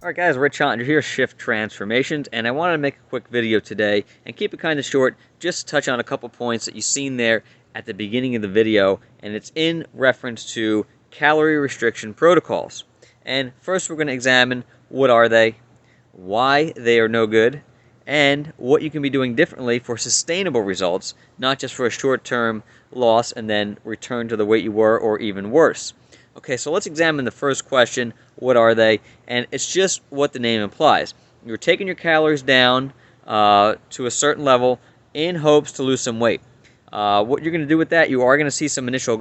Alright guys, Rich Hunter here, Shift Transformations, and I wanted to make a quick video today and keep it kind of short, just to touch on a couple points that you've seen there at the beginning of the video, and it's in reference to calorie restriction protocols. And first we're going to examine what are they, why they are no good, and what you can be doing differently for sustainable results, not just for a short-term loss and then return to the weight you were or even worse. Okay, so let's examine the first question, what are they? And it's just what the name implies. You're taking your calories down to a certain level in hopes to lose some weight. What you're going to do with that, you are going to see some initial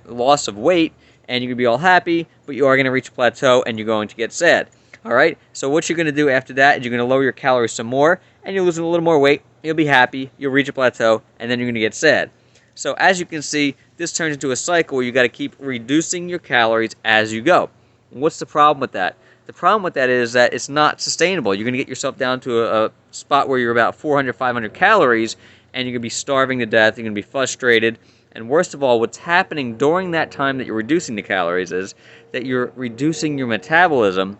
loss of weight, and you're going to be all happy, but you are going to reach a plateau, and you're going to get sad. All right, so what you're going to do after that is you're going to lower your calories some more, and you're losing a little more weight. You'll be happy, you'll reach a plateau, and then you're going to get sad. So as you can see, this turns into a cycle where you got to keep reducing your calories as you go. What's the problem with that? The problem with that is that it's not sustainable. You're going to get yourself down to a spot where you're about 400, 500 calories, and you're going to be starving to death. You're going to be frustrated. And worst of all, what's happening during that time that you're reducing the calories is that you're reducing your metabolism.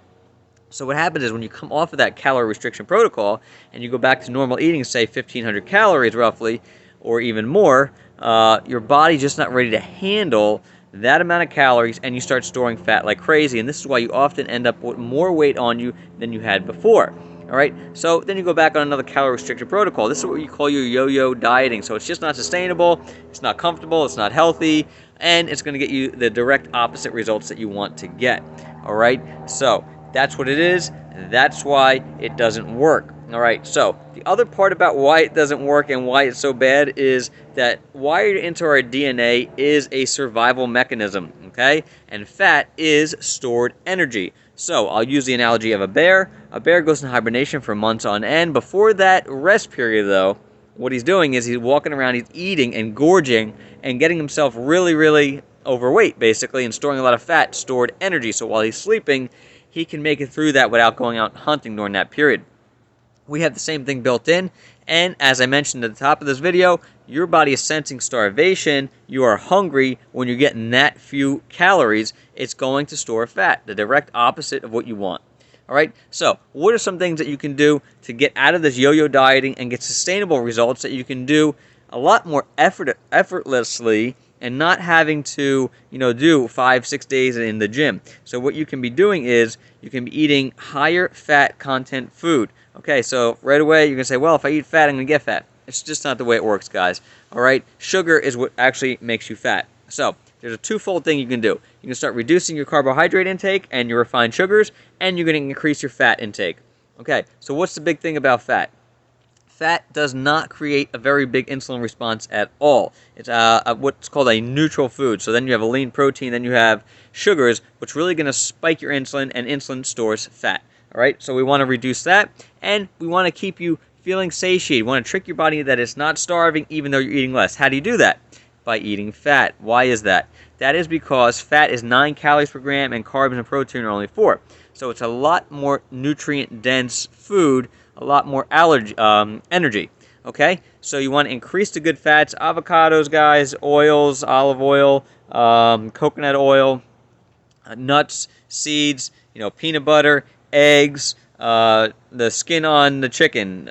So what happens is when you come off of that calorie restriction protocol and you go back to normal eating, say 1,500 calories roughly, or even more, your body's just not ready to handle that amount of calories, and you start storing fat like crazy. And this is why you often end up with more weight on you than you had before. All right, so then you go back on another calorie restriction protocol. This is what you call your yo-yo dieting. So it's just not sustainable, it's not comfortable, it's not healthy, and it's going to get you the direct opposite results that you want to get. All right, so that's what it is. That's why it doesn't work. All right, so the other part about why it doesn't work and why it's so bad is that wired into our DNA is a survival mechanism, okay? And fat is stored energy. So I'll use the analogy of a bear. A bear goes in hibernation for months on end. Before that rest period, though, what he's doing is he's walking around, he's eating and gorging and getting himself really, really overweight, basically, and storing a lot of fat, stored energy. So while he's sleeping, he can make it through that without going out hunting during that period. We have the same thing built in, and as I mentioned at the top of this video, your body is sensing starvation. You are hungry. When you're getting that few calories, it's going to store fat, the direct opposite of what you want. All right, so what are some things that you can do to get out of this yo-yo dieting and get sustainable results that you can do a lot more effortlessly and not having to, do 5-6 days in the gym? So what you can be doing is you can be eating higher fat content food. Okay, so right away you're going to say, well, if I eat fat, I'm going to get fat. It's just not the way it works, guys. All right, sugar is what actually makes you fat. So there's a twofold thing you can do. You can start reducing your carbohydrate intake and your refined sugars, and you're going to increase your fat intake. Okay, so what's the big thing about fat? Fat does not create a very big insulin response at all. It's what's called a neutral food. So then you have a lean protein, then you have sugars, which really going to spike your insulin, and insulin stores fat. All right, so we want to reduce that, and we want to keep you feeling satiated. We want to trick your body that it's not starving even though you're eating less. How do you do that? By eating fat. Why is that? That is because fat is 9 calories per gram and carbs and protein are only 4. So it's a lot more nutrient-dense food, a lot more energy. Okay, so you want to increase the good fats, avocados, guys, oils, olive oil, coconut oil, nuts, seeds, peanut butter, eggs, the skin on the chicken,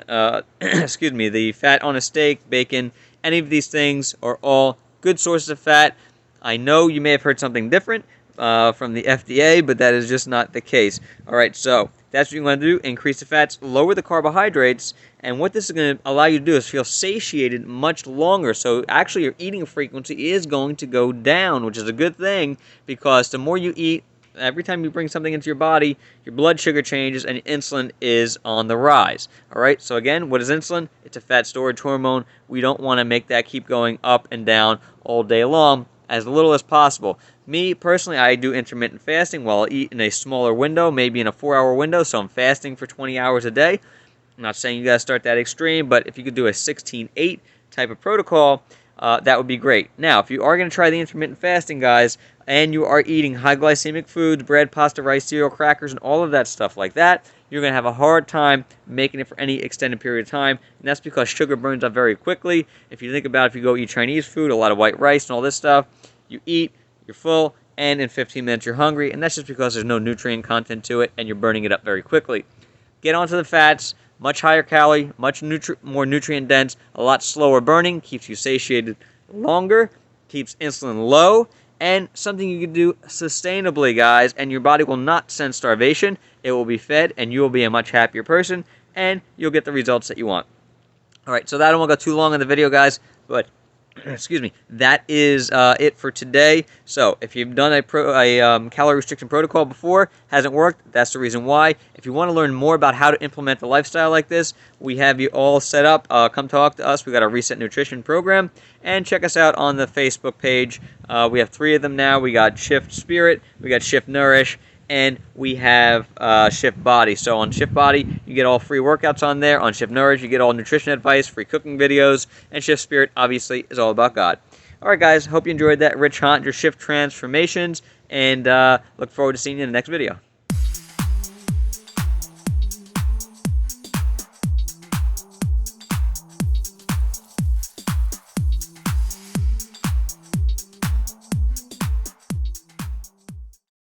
excuse me, the fat on a steak, bacon. Any of these things are all good sources of fat. I know you may have heard something different from the FDA, but that is just not the case. All right, so that's what you want to do. Increase the fats, lower the carbohydrates, and what this is going to allow you to do is feel satiated much longer. So actually your eating frequency is going to go down, which is a good thing, because the more you eat, every time you bring something into your body, your blood sugar changes and insulin is on the rise. All right, so again, what is insulin? It's a fat storage hormone. We don't want to make that keep going up and down all day long, as little as possible. Me, personally, I do intermittent fasting. Well, I'll eat in a smaller window, maybe in a 4-hour window, so I'm fasting for 20 hours a day. I'm not saying you got to start that extreme, but if you could do a 16-8 type of protocol, that would be great. Now, if you are going to try the intermittent fasting, guys, and you are eating high glycemic foods, bread, pasta, rice, cereal, crackers, and all of that stuff like that, you're going to have a hard time making it for any extended period of time, and that's because sugar burns up very quickly. If you think about it, if you go eat Chinese food, a lot of white rice and all this stuff, you eat, you're full, and in 15 minutes you're hungry, and that's just because there's no nutrient content to it, and you're burning it up very quickly. Get onto the fats, much higher calorie, much more nutrient dense, a lot slower burning, keeps you satiated longer, keeps insulin low, and something you can do sustainably, guys, and your body will not sense starvation. It will be fed, and you will be a much happier person, and you'll get the results that you want. All right, so that I don't want to go too long in the video, guys, but excuse me, that is it for today. So if you've done a calorie restriction protocol before, hasn't worked, that's the reason why. If you want to learn more about how to implement a lifestyle like this, we have you all set up. Come talk to us. We got a Reset Nutrition program, and check us out on the Facebook page. We have 3 of them now. We got Shift Spirit, we got Shift Nourish, and we have Shift Body. So on Shift Body, you get all free workouts on there. On Shift Nourish, you get all nutrition advice, free cooking videos, and Shift Spirit, obviously, is all about God. All right, guys, hope you enjoyed that. Rich Hunt, your shift transformations, and look forward to seeing you in the next video.